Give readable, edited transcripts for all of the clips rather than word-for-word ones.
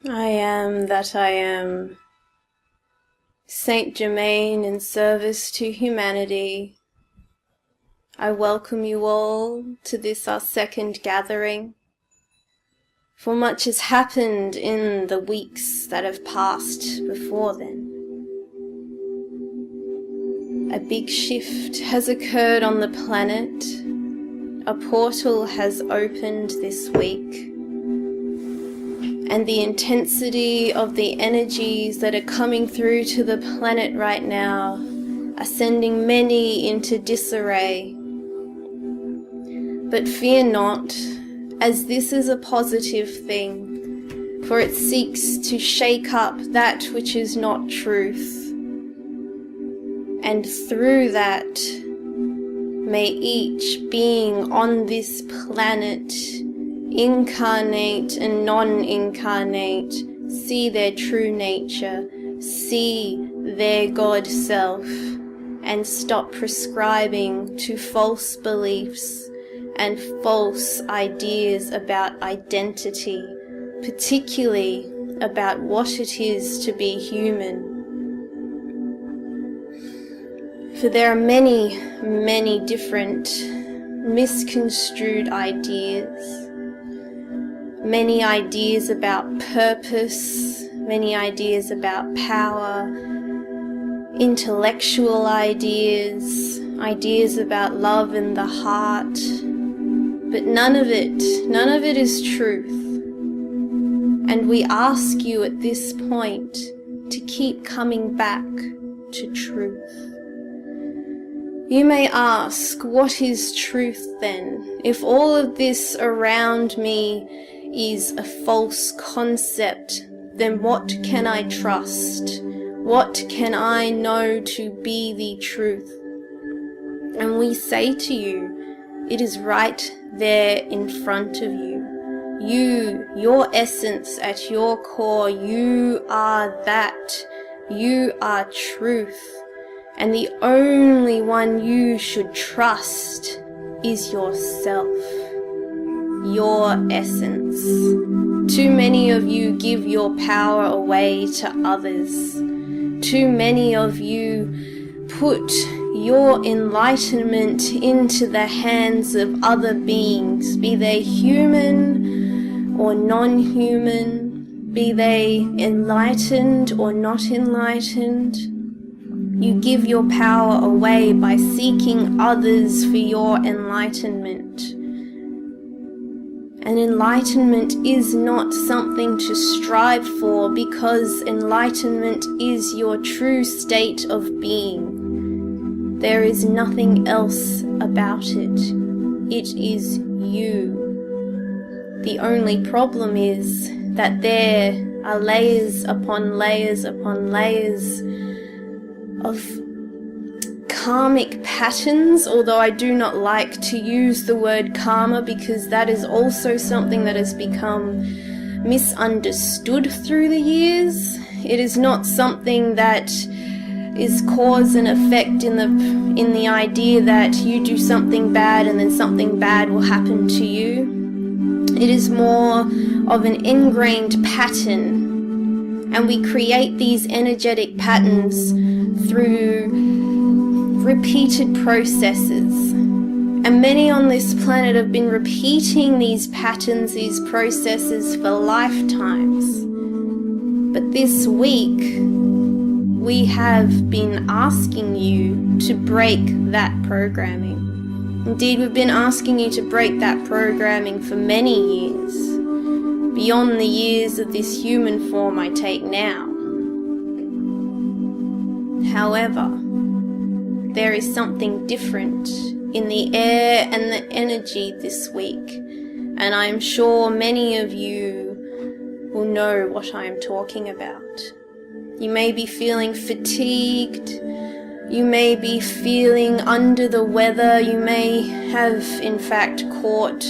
I am that I am. Saint Germain in service to humanity. I welcome you all to this our second gathering, for much has happened in the weeks that have passed before then. A big shift has occurred on the planet. A portal has opened this week. And the intensity of the energies that are coming through to the planet right now are sending many into disarray. But fear not, as this is a positive thing, for it seeks to shake up that which is not truth. And through that, may each being on this planet, incarnate and non-incarnate, see their true nature, see their God self, and stop prescribing to false beliefs and false ideas about identity, particularly about what it is to be human. For there are many, many different misconstrued ideas. Many ideas about purpose, many ideas about power, intellectual ideas, ideas about love in the heart, but none of it is truth. And we ask you at this point to keep coming back to truth. You may ask, what is truth then? If all of this around me is a false concept, then what can I trust? What can I know to be the truth? And we say to you, it is right there in front of you. You, your essence at your core, you are that. You are truth. And the only one you should trust is yourself. Your essence. Too many of you give your power away to others. Too many of you put your enlightenment into the hands of other beings, be they human or non-human, be they enlightened or not enlightened. You give your power away by seeking others for your enlightenment. And enlightenment is not something to strive for, because enlightenment is your true state of being. There is nothing else about it. It is you. The only problem is that there are layers upon layers upon layers of karmic patterns, although I do not like to use the word karma, because that is also something that has become misunderstood through the years. It is not something that is cause and effect in the idea that you do something bad and then something bad will happen to you. It is more of an ingrained pattern, and we create these energetic patterns through repeated processes. And many on this planet have been repeating these patterns, these processes for lifetimes. But this week, we have been asking you to break that programming. Indeed, we've been asking you to break that programming for many years, beyond the years of this human form I take now. However, there is something different in the air and the energy this week, and I am sure many of you will know what I am talking about. You may be feeling fatigued, you may be feeling under the weather, you may have in fact caught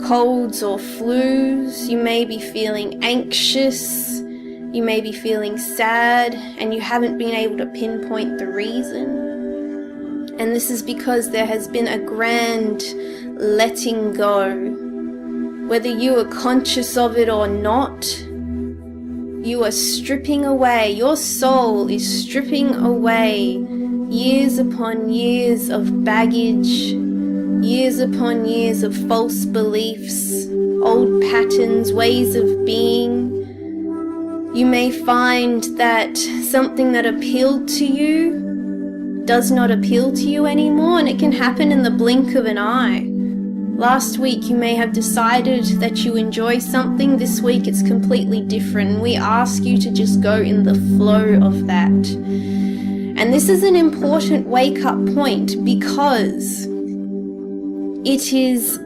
colds or flus, you may be feeling anxious, you may be feeling sad, and you haven't been able to pinpoint the reason. And this is because there has been a grand letting go. Whether you are conscious of it or not, You are stripping away, your soul is stripping away years upon years of baggage, years upon years of false beliefs, old patterns, ways of being. You may find that something that appealed to you does not appeal to you anymore, and it can happen in the blink of an eye. Last week you may have decided that you enjoy something, this week it's completely different. We ask you to just go in the flow of that. And this is an important wake-up point, because it is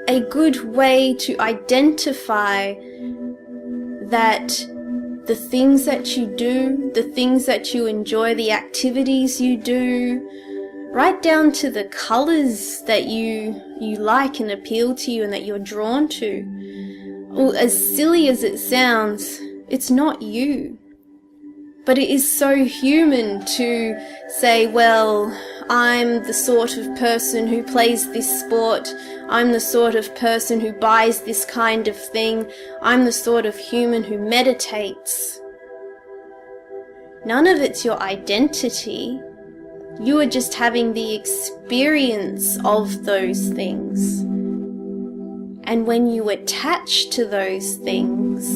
a good way to identify that the things that you do, the things that you enjoy, the activities you do, right down to the colors that you like and appeal to you and that you're drawn to. Well, as silly as it sounds, it's not you. But it is so human to say, well, I'm the sort of person who plays this sport, I'm the sort of person who buys this kind of thing, I'm the sort of human who meditates. None of it's your identity. You are just having the experience of those things. And when you attach to those things,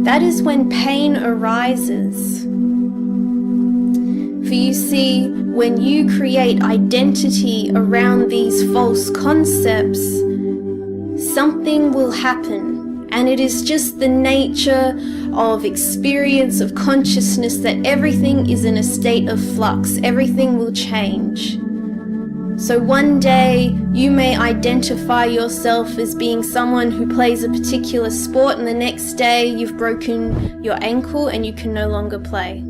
that is when pain arises. For you see, when you create identity around these false concepts, something will happen. And it is just the nature of experience, of consciousness, that everything is in a state of flux. Everything will change. So one day you may identify yourself as being someone who plays a particular sport, and the next day you've broken your ankle and you can no longer play.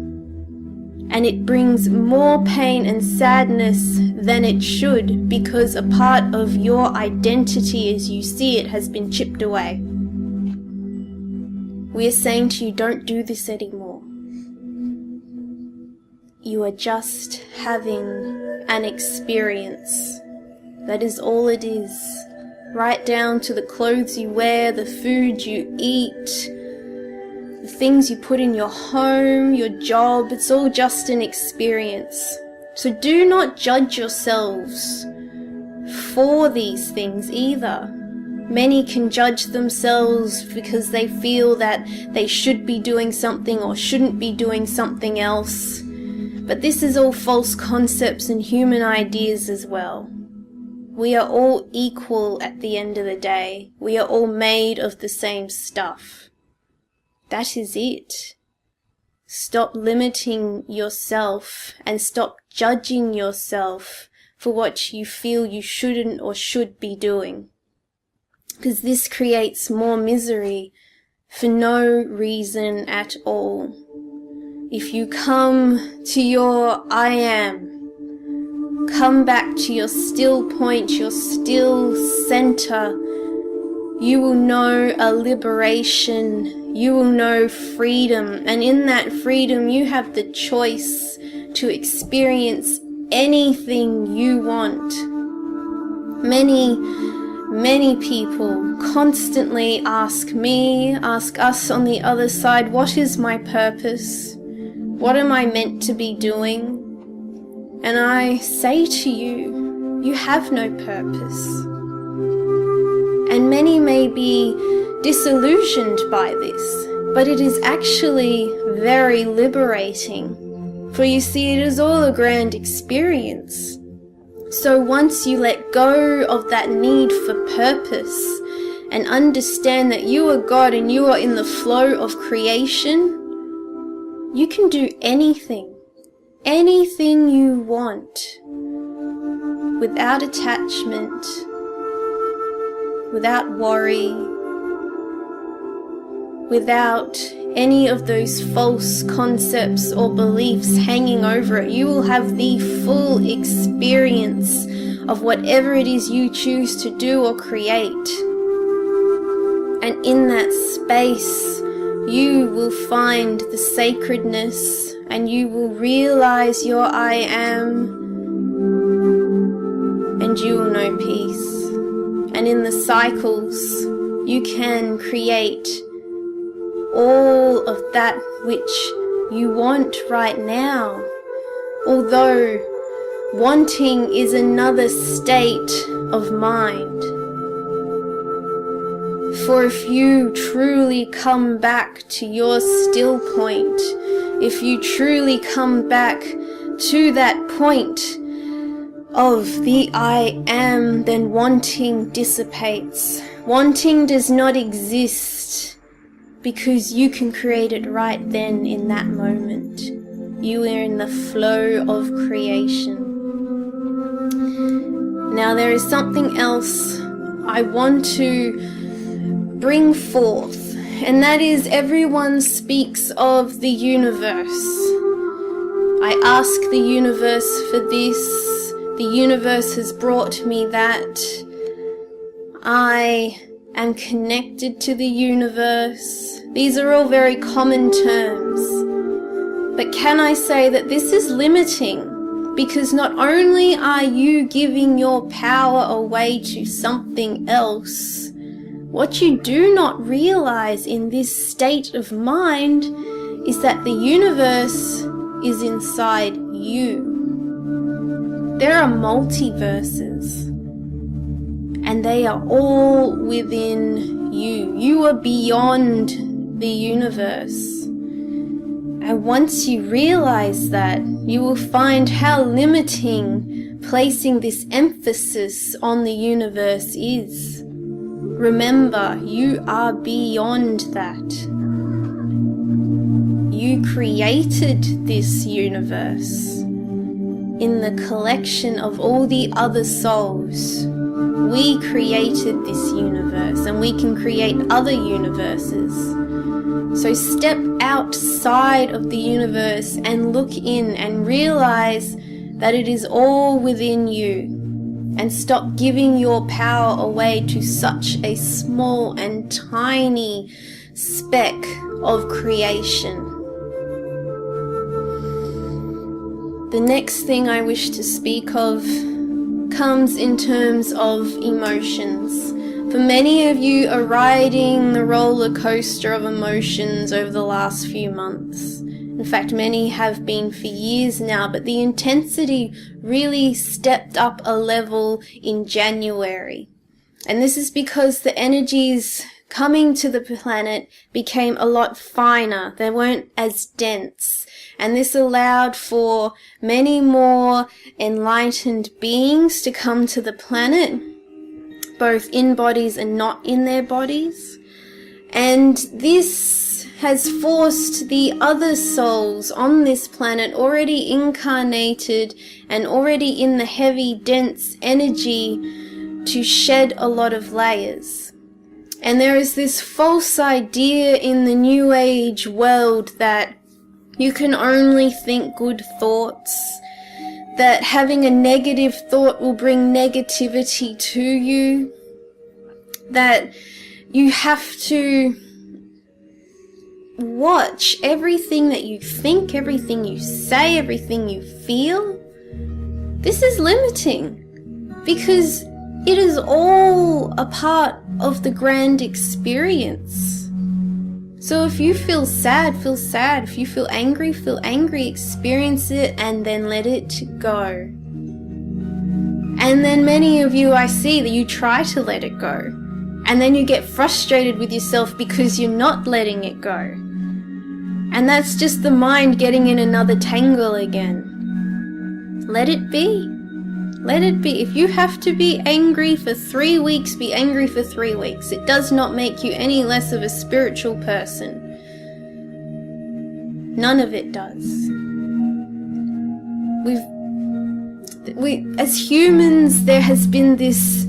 And it brings more pain and sadness than it should, because a part of your identity as you see it has been chipped away. We are saying to you, don't do this anymore. You are just having an experience. That is all it is. Right down to the clothes you wear, the food you eat, the things you put in your home, your job, it's all just an experience. So do not judge yourselves for these things either. Many can judge themselves because they feel that they should be doing something or shouldn't be doing something else. But this is all false concepts and human ideas as well. We are all equal at the end of the day. We are all made of the same stuff. That is it. Stop limiting yourself and stop judging yourself for what you feel you shouldn't or should be doing. Because this creates more misery for no reason at all. If you come to your I am, come back to your still point, your still center, you will know a liberation, you will know freedom, and in that freedom you have the choice to experience anything you want. Many people constantly ask me, ask us on the other side, what is my purpose? What am I meant to be doing? And I say to you, you have no purpose. And many may be disillusioned by this, but it is actually very liberating. For you see, it is all a grand experience. So once you let go of that need for purpose and understand that you are God and you are in the flow of creation, you can do anything you want, without attachment, without worry, without any of those false concepts or beliefs hanging over it. You will have the full experience of whatever it is you choose to do or create. And in that space, you will find the sacredness and you will realize your I am, and you will know peace. And in the cycles, you can create all of that which you want right now. Although wanting is another state of mind. For if you truly come back to your still point, if you truly come back to that point of the I am, then wanting dissipates. Wanting does not exist because you can create it right then in that moment. You are in the flow of creation. Now there is something else I want to bring forth, and that is everyone speaks of the universe. I ask the universe for this. The universe has brought me that. I am connected to the universe. These are all very common terms. But can I say that this is limiting? Because not only are you giving your power away to something else, what you do not realize in this state of mind is that the universe is inside you. There are multiverses, and they are all within you. You are beyond the universe. And once you realize that, you will find how limiting placing this emphasis on the universe is. Remember, you are beyond that. You created this universe. In the collection of all the other souls, we created this universe, and we can create other universes. So step outside of the universe and look in and realize that it is all within you, and stop giving your power away to such a small and tiny speck of creation. The next thing I wish to speak of comes in terms of emotions. For many of you are riding the roller coaster of emotions over the last few months. In fact, many have been for years now, but the intensity really stepped up a level in January. And this is because the energies coming to the planet became a lot finer. They weren't as dense. And this allowed for many more enlightened beings to come to the planet, both in bodies and not in their bodies. And this has forced the other souls on this planet, already incarnated and already in the heavy, dense energy, to shed a lot of layers. And there is this false idea in the New Age world that you can only think good thoughts, that having a negative thought will bring negativity to you, that you have to watch everything that you think, everything you say, everything you feel. This is limiting because it is all a part of the grand experience. So if you feel sad, feel sad. If you feel angry, experience it and then let it go. And then many of you, I see that you try to let it go. And then you get frustrated with yourself because you're not letting it go. And that's just the mind getting in another tangle again. Let it be. Let it be. If you have to be angry for 3 weeks, be angry for 3 weeks. It does not make you any less of a spiritual person. None of it does. As humans, there has been this,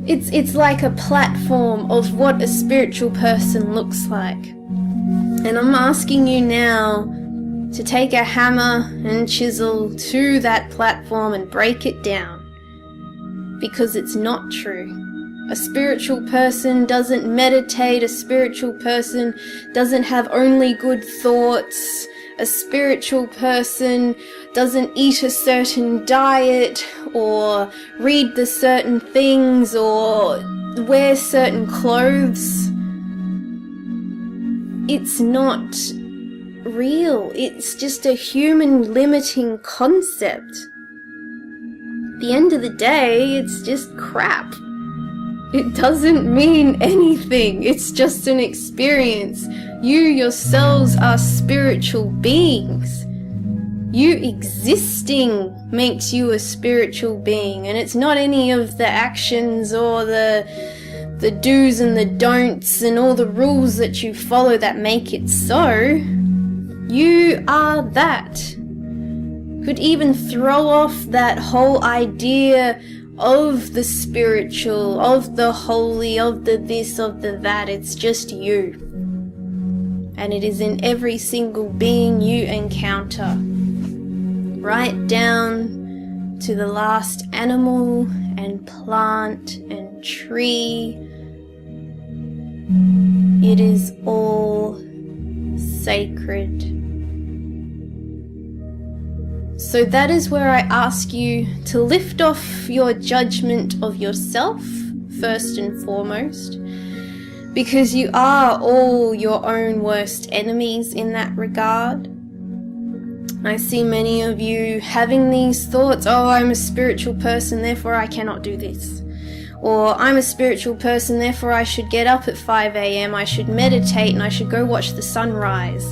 it's like a platform of what a spiritual person looks like. And I'm asking you now to take a hammer and chisel to that platform and break it down, because it's not true. A spiritual person doesn't meditate. A spiritual person doesn't have only good thoughts. A spiritual person doesn't eat a certain diet or read the certain things or wear certain clothes. it's not real. It's just a human limiting concept. At the end of the day, it's just crap. It doesn't mean anything. It's just an experience. You yourselves are spiritual beings. You existing makes you a spiritual being, and it's not any of the actions or the do's and the don'ts and all the rules that you follow that make it so. You are that. Could even throw off that whole idea of the spiritual, of the holy, of the this, of the that. It's just you. And it is in every single being you encounter. Right down to the last animal and plant and tree. It is all sacred. So that is where I ask you to lift off your judgment of yourself, first and foremost, because you are all your own worst enemies in that regard. I see many of you having these thoughts, oh, I'm a spiritual person, therefore I cannot do this. Or I'm a spiritual person, therefore I should get up at 5 a.m, I should meditate, and I should go watch the sunrise.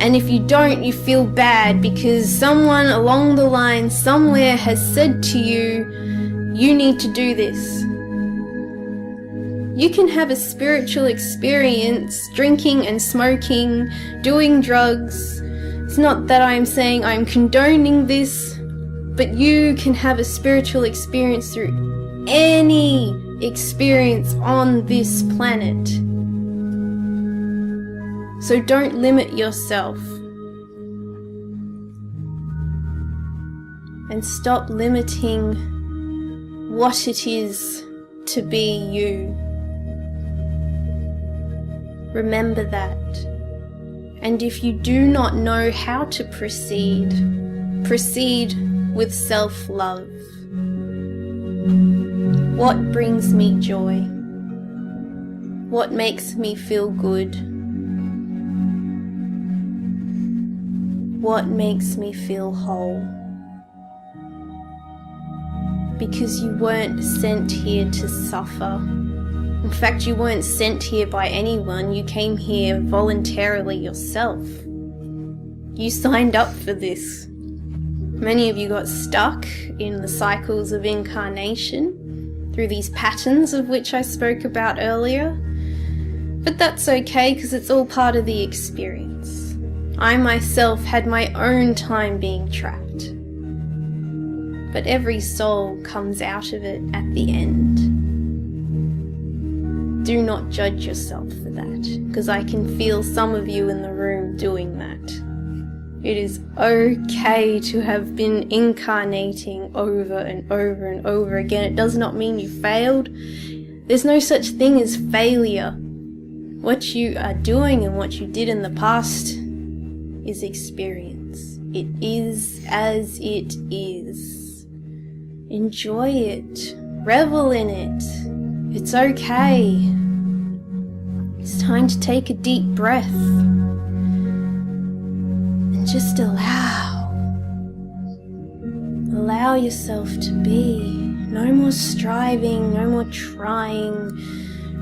And if you don't, you feel bad because someone along the line somewhere has said to you, you need to do this. You can have a spiritual experience drinking and smoking, doing drugs. It's not that I'm saying I'm condoning this, but you can have a spiritual experience through any experience on this planet. So don't limit yourself. And stop limiting what it is to be you. Remember that. And if you do not know how to proceed, proceed with self-love. What brings me joy? What makes me feel good? What makes me feel whole? Because you weren't sent here to suffer. In fact, you weren't sent here by anyone. You came here voluntarily yourself. You signed up for this. Many of you got stuck in the cycles of incarnation through these patterns of which I spoke about earlier. But that's okay, because it's all part of the experience. I myself had my own time being trapped. But every soul comes out of it at the end. Do not judge yourself for that, because I can feel some of you in the room doing that. It is okay to have been incarnating over and over and over again. It does not mean you failed. There's no such thing as failure. What you are doing and what you did in the past is experience. It is as it is. Enjoy it. Revel in it. It's okay. It's time to take a deep breath and just allow yourself to be. No more striving, no more trying,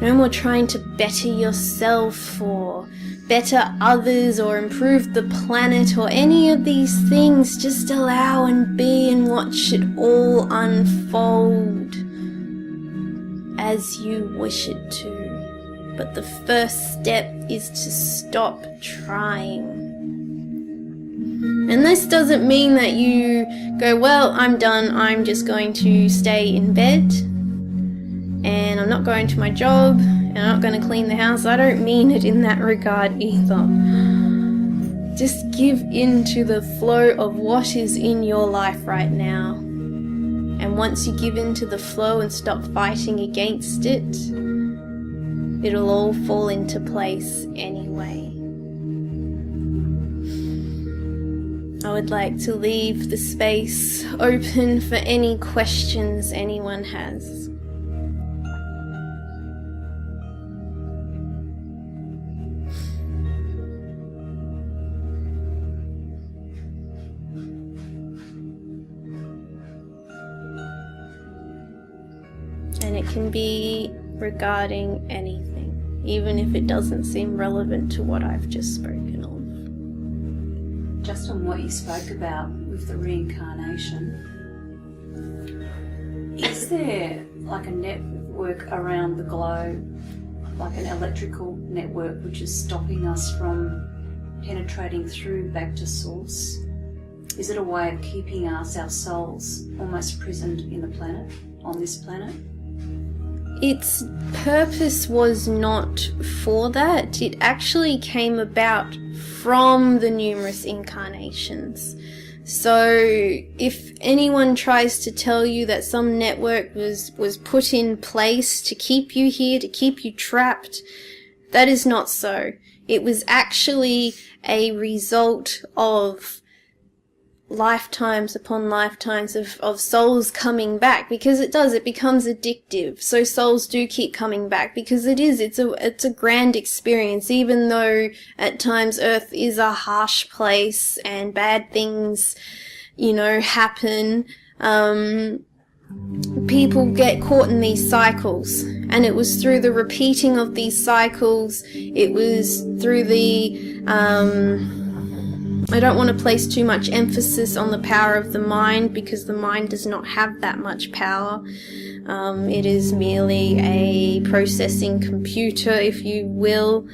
no more trying to better yourself or better others or improve the planet or any of these things. Just allow and be and watch it all unfold as you wish it to. But the first step is to stop trying. And this doesn't mean that you go, well, I'm done, I'm just going to stay in bed and I'm not going to my job and I'm not going to clean the house. I don't mean it in that regard either. Just give in to the flow of what is in your life right now. And once you give in to the flow and stop fighting against it, it'll all fall into place anyway. I would like to leave the space open for any questions anyone has. it can be regarding anything, even if it doesn't seem relevant to what I've just spoken of. Just on what you spoke about with the reincarnation, is there like a network around the globe, like an electrical network which is stopping us from penetrating through back to source? Is it a way of keeping us, our souls, almost prisoned in the planet, on this planet? Its purpose was not for that. It actually came about from the numerous incarnations. So if anyone tries to tell you that some network was put in place to keep you here, to keep you trapped, that is not so. It was actually a result of lifetimes upon lifetimes of souls coming back, because it becomes addictive. So souls do keep coming back because it's a grand experience, even though at times Earth is a harsh place and bad things, happen. People get caught in these cycles, and it was through the repeating of these cycles, it was through the I don't want to place too much emphasis on the power of the mind, because the mind does not have that much power. It is merely a processing computer, if you will.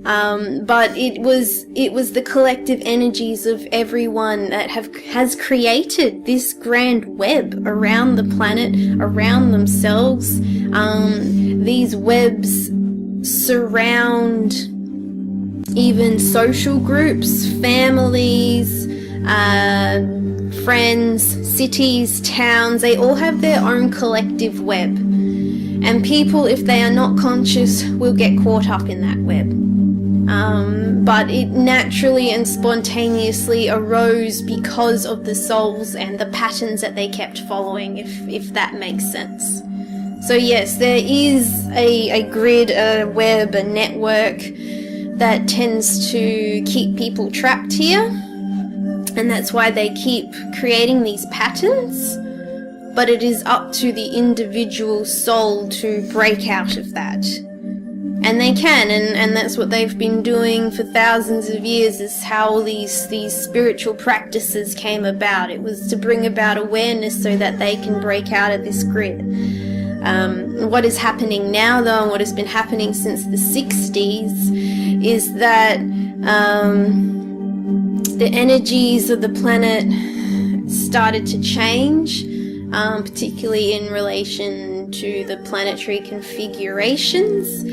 But it was the collective energies of everyone that has created this grand web around the planet, around themselves. These webs surround even social groups, families, friends, cities, towns. They all have their own collective web. And people, if they are not conscious, will get caught up in that web. But it naturally and spontaneously arose because of the souls and the patterns that they kept following, if that makes sense. So yes, there is a grid, a web, a network that tends to keep people trapped here, and that's why they keep creating these patterns. But it is up to the individual soul to break out of that. And they can, and that's what they've been doing for thousands of years, is how all these spiritual practices came about. It was to bring about awareness so that they can break out of this grid. What is happening now, though, and what has been happening since the 60s, is that the energies of the planet started to change, particularly in relation to the planetary configurations,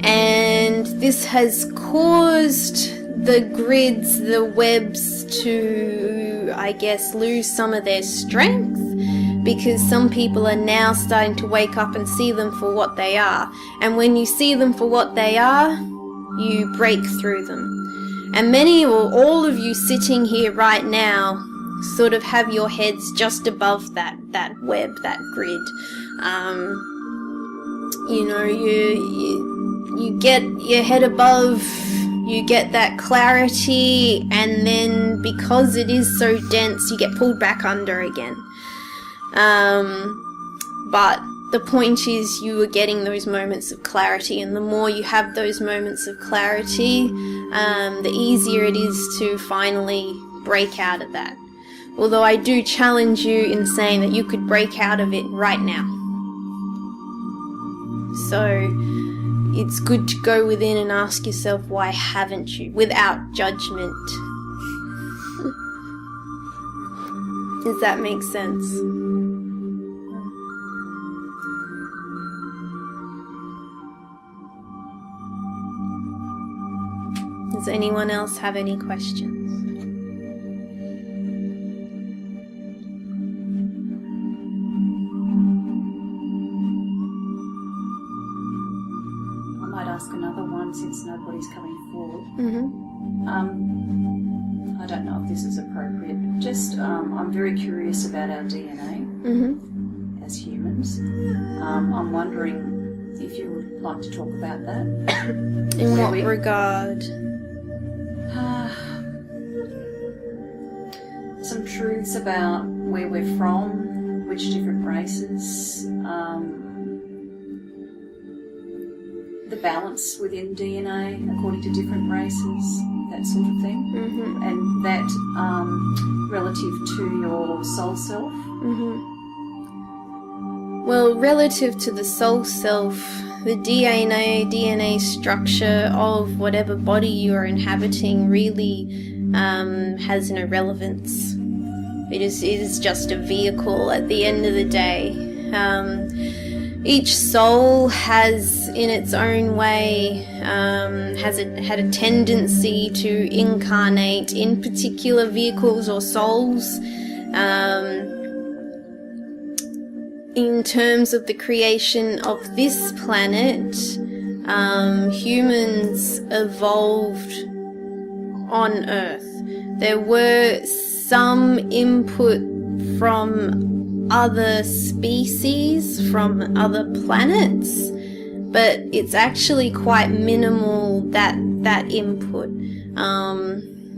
and this has caused the grids, the webs, to, I guess, lose some of their strength, because some people are now starting to wake up and see them for what they are. And when you see them for what they are, you break through them. And many or all of you sitting here right now sort of have your heads just above that web, that grid. You get your head above, you get that clarity, and then because it is so dense, you get pulled back under again. But the point is, you are getting those moments of clarity, and the more you have those moments of clarity, the easier it is to finally break out of that. Although I do challenge you in saying that you could break out of it right now. So it's good to go within and ask yourself, why haven't you? Without judgment. Does that make sense? Does anyone else have any questions? I might ask another one since nobody's coming forward. Mm-hmm. I don't know if this is appropriate. Just, I'm very curious about our DNA as humans. I'm wondering if you would like to talk about that. In what regard? Some truths about where we're from, which different races, the balance within DNA according to different races, that sort of thing, and that relative to your soul self. Well, relative to the soul self, the DNA structure of whatever body you are inhabiting really has no relevance. It is just a vehicle at the end of the day. Each soul has, in its own way, had a tendency to incarnate in particular vehicles or souls. In terms of the creation of this planet, humans evolved on Earth. There were some input from other species, from other planets, but it's actually quite minimal, that input.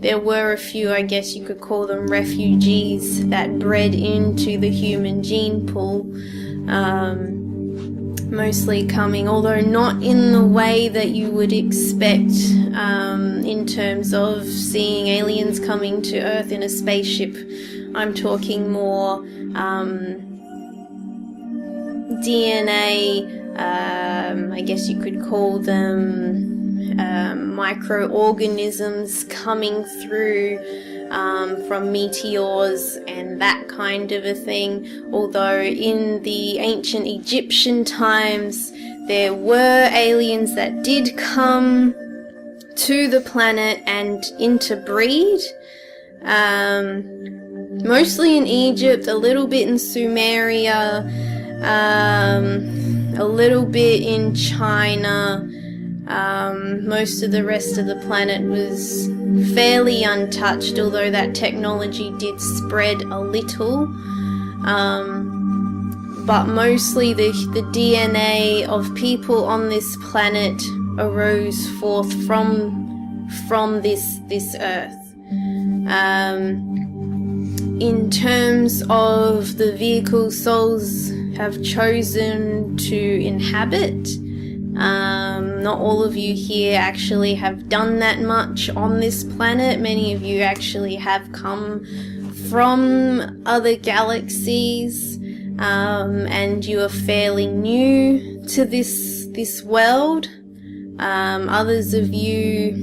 There were a few, I guess you could call them refugees, that bred into the human gene pool, mostly coming, although not in the way that you would expect, in terms of seeing aliens coming to Earth in a spaceship. I'm talking more DNA, I guess you could call them microorganisms coming through from meteors and that kind of a thing. Although in the ancient Egyptian times there were aliens that did come to the planet and interbreed. Mostly in Egypt, a little bit in Sumeria, a little bit in China. Most of the rest of the planet was fairly untouched, although that technology did spread a little. But mostly the DNA of people on this planet arose forth from this Earth. In terms of the vehicle souls have chosen to inhabit, not all of you here actually have done that much on this planet. Many of you actually have come from other galaxies, and you are fairly new to this world. Others of you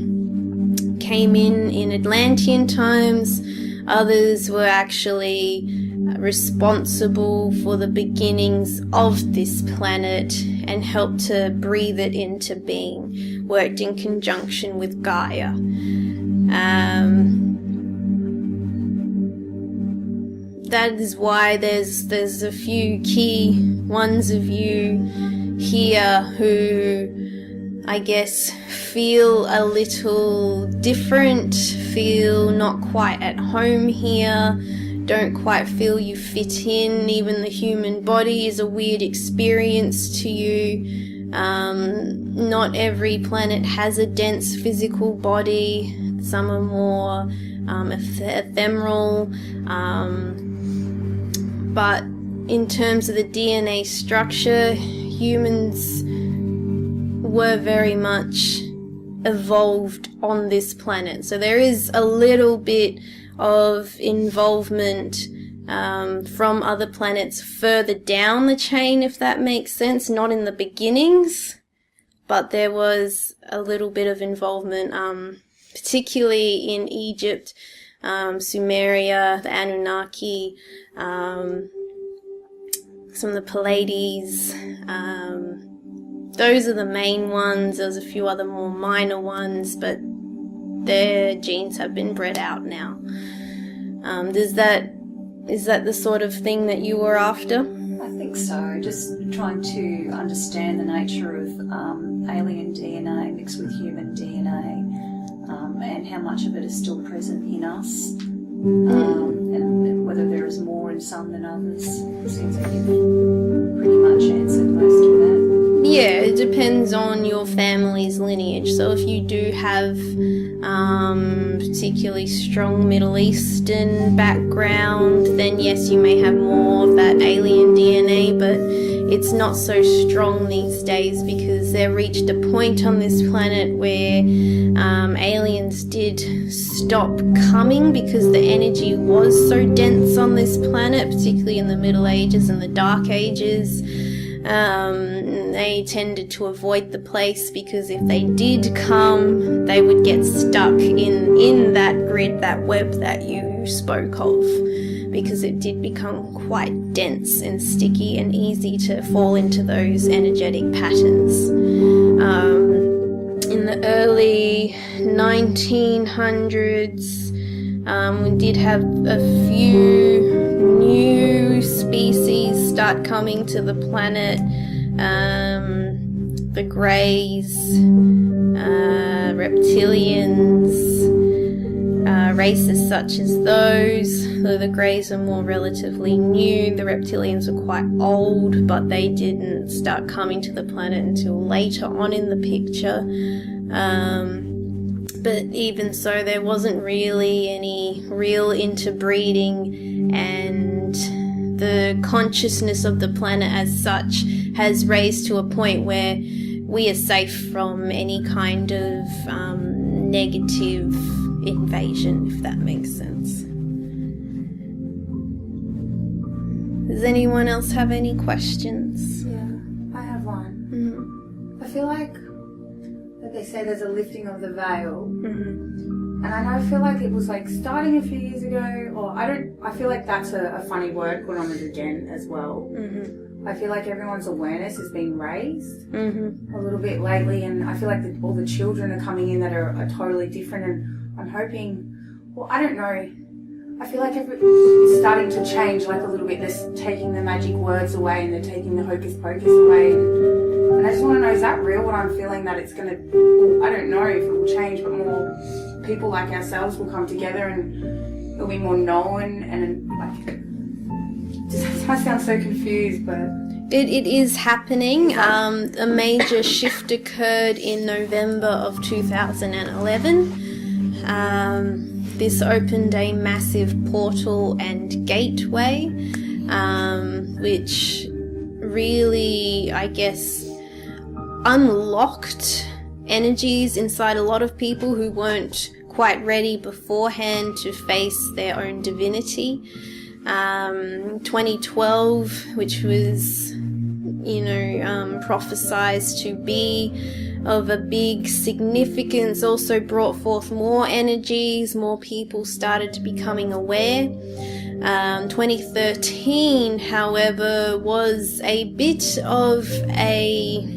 came in Atlantean times. Others were actually responsible for the beginnings of this planet and helped to breathe it into being, worked in conjunction with Gaia. That is why there's a few key ones of you here who, I guess, feel a little different, feel not quite at home here, don't quite feel you fit in. Even the human body is a weird experience to you. Not every planet has a dense physical body. Some are more ephemeral. But in terms of the DNA structure, humans were very much evolved on this planet. So there is a little bit of involvement from other planets further down the chain, if that makes sense. Not in the beginnings, but there was a little bit of involvement, particularly in Egypt, Sumeria, the Anunnaki, some of the Pleiades. Those are the main ones. There's a few other more minor ones, but their genes have been bred out now. Is that the sort of thing that you were after? I think so. Just trying to understand the nature of alien DNA mixed with human DNA, and how much of it is still present in us, and whether there is more in some than others. It seems like you've pretty much answered most of that. Yeah, it depends on your family's lineage. So if you do have particularly strong Middle Eastern background, then yes, you may have more of that alien DNA. But it's not so strong these days, because they reached a point on this planet where aliens did stop coming because the energy was so dense on this planet, particularly in the Middle Ages and the Dark Ages. They tended to avoid the place because if they did come, they would get stuck in that grid, that web that you spoke of, because it did become quite dense and sticky and easy to fall into those energetic patterns. In the early 1900s, we did have a few new species start coming to the planet. The Greys, reptilians, races such as those, though the Greys are more relatively new. The reptilians are quite old, but they didn't start coming to the planet until later on in the picture. But even so, there wasn't really any real interbreeding, and the consciousness of the planet as such has raised to a point where we are safe from any kind of negative invasion, if that makes sense. Does anyone else have any questions? Yeah, I have one. Mm-hmm. I feel like they say there's a lifting of the veil. Mm-hmm. And I feel like it was like starting a few years ago, or I feel like that's a funny word put on it again as well. Mm-hmm. I feel like everyone's awareness has been raised Mm-hmm. a little bit lately, and I feel like all the children are coming in that are totally different, and I'm hoping, well, I don't know, I feel like it's starting to change like a little bit. They're taking the magic words away and they're taking the hocus pocus away, and I just want to know, is that real, what I'm feeling, that it's going to, I don't know if it will change, but more people like ourselves will come together and it'll be more known, and like, I sound so confused, but It is happening. A major shift occurred in November of 2011. This opened a massive portal and gateway, which really, I guess, unlocked energies inside a lot of people who weren't quite ready beforehand to face their own divinity. 2012, which was, prophesized to be of a big significance, also brought forth more energies. More people started to becoming aware. 2013, however, was a bit of a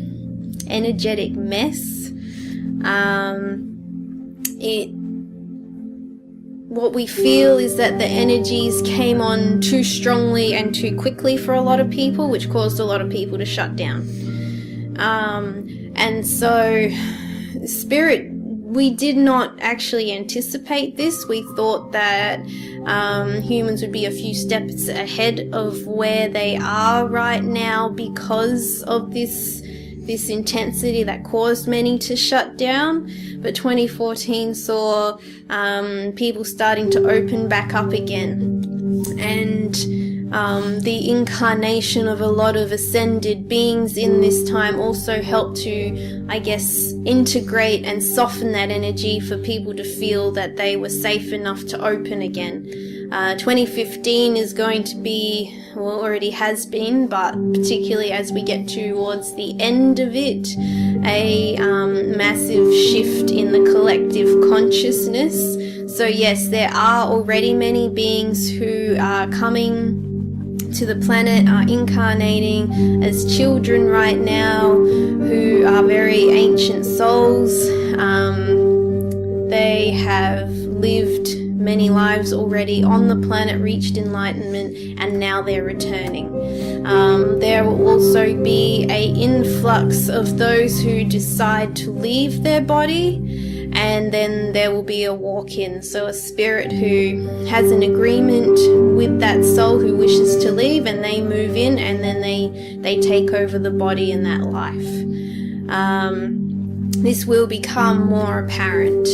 energetic mess. What we feel is that the energies came on too strongly and too quickly for a lot of people, which caused a lot of people to shut down. And so, Spirit, we did not actually anticipate this. We thought that humans would be a few steps ahead of where they are right now because of this intensity that caused many to shut down. But 2014 saw people starting to open back up again, and the incarnation of a lot of ascended beings in this time also helped to, I guess, integrate and soften that energy for people to feel that they were safe enough to open again. 2015 is going to be, well, already has been, but particularly as we get towards the end of it, a massive shift in the collective consciousness. So yes, there are already many beings who are coming to the planet, are incarnating as children right now, who are very ancient souls. They have lived many lives already on the planet, reached enlightenment, and now they're returning. There will also be an influx of those who decide to leave their body, and then there will be a walk-in, so a spirit who has an agreement with that soul who wishes to leave, and they move in, and then they take over the body in that life. This will become more apparent.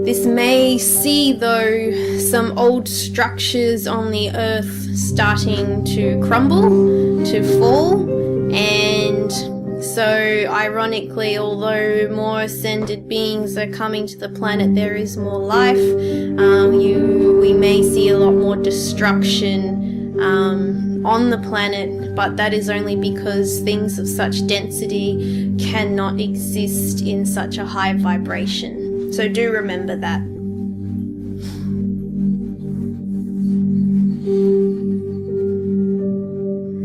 This may may see, though, some old structures on the earth starting to crumble, to fall, and so ironically, although more ascended beings are coming to the planet, there is more life. We may see a lot more destruction on the planet, but that is only because things of such density cannot exist in such a high vibration. So do remember that.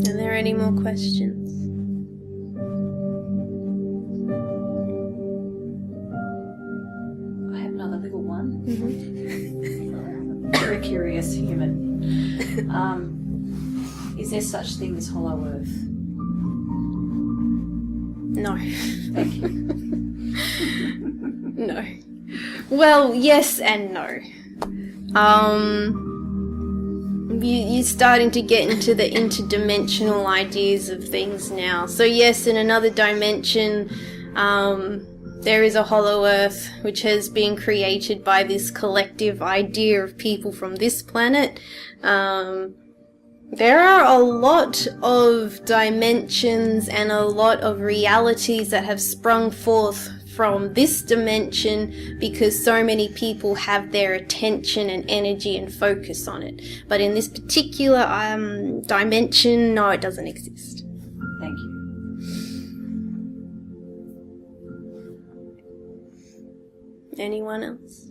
Are there any more questions? I have another little one. Very curious human. Is there such thing as hollow earth? No. Thank you. No. Well, yes and no. You're starting to get into the interdimensional ideas of things now. So yes, in another dimension, there is a hollow earth which has been created by this collective idea of people from this planet. There are a lot of dimensions and a lot of realities that have sprung forth from this dimension because so many people have their attention and energy and focus on it. But in this particular dimension, no, it doesn't exist. Thank you. Anyone else?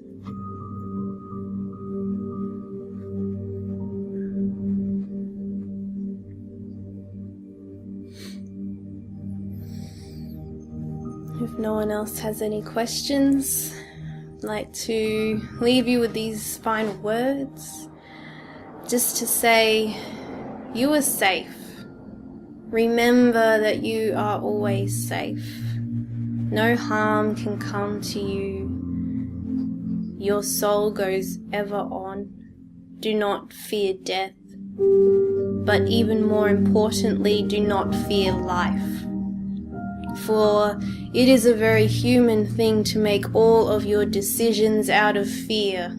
If no one else has any questions, I'd like to leave you with these final words. Just to say, you are safe. Remember that you are always safe. No harm can come to you. Your soul goes ever on. Do not fear death. But even more importantly, do not fear life. For it is a very human thing to make all of your decisions out of fear.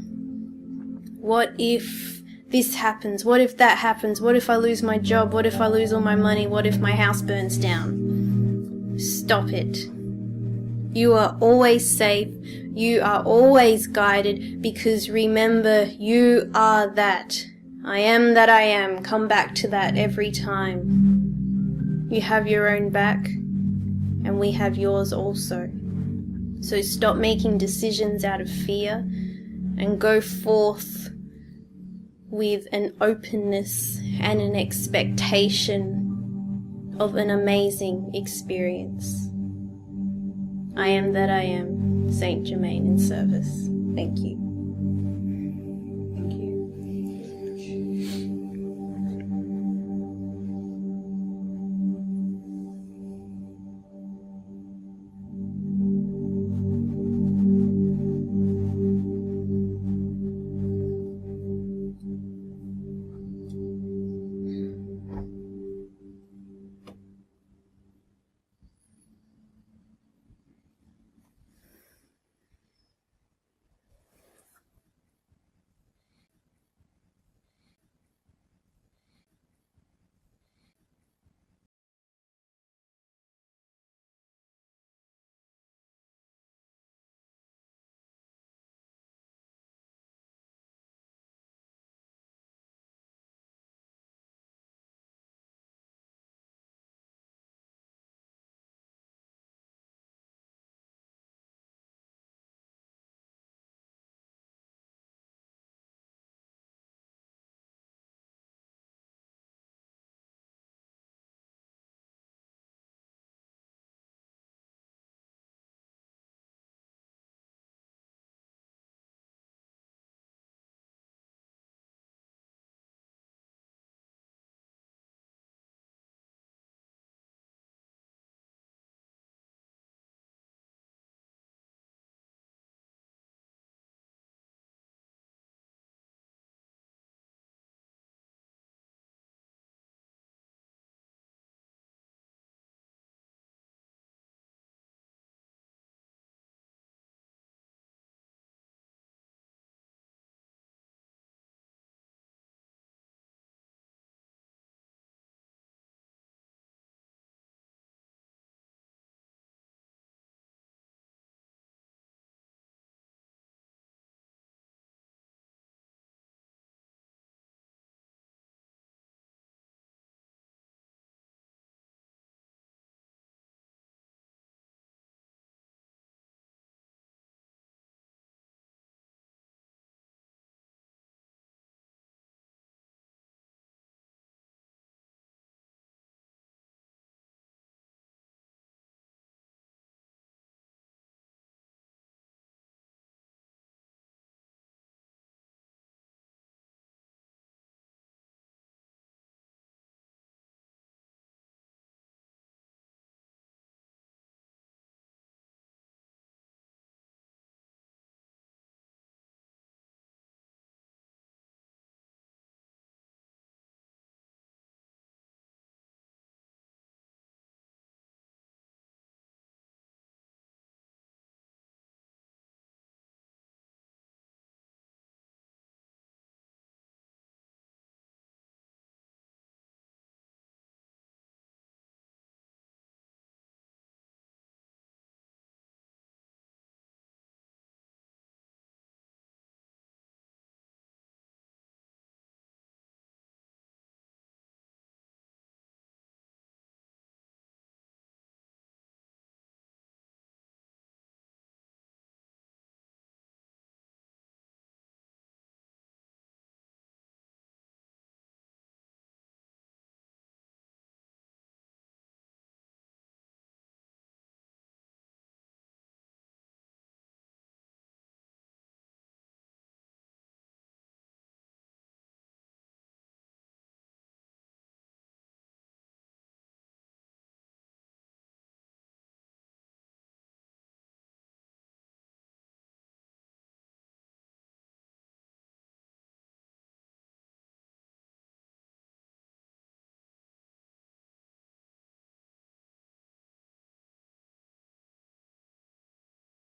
What if this happens? What if that happens? What if I lose my job? What if I lose all my money? What if my house burns down? Stop it. You are always safe. You are always guided, because remember, you are that. I am that I am. Come back to that every time. You have your own back, and we have yours also. So stop making decisions out of fear and go forth with an openness and an expectation of an amazing experience. I am that I am, Saint Germain in service. Thank you.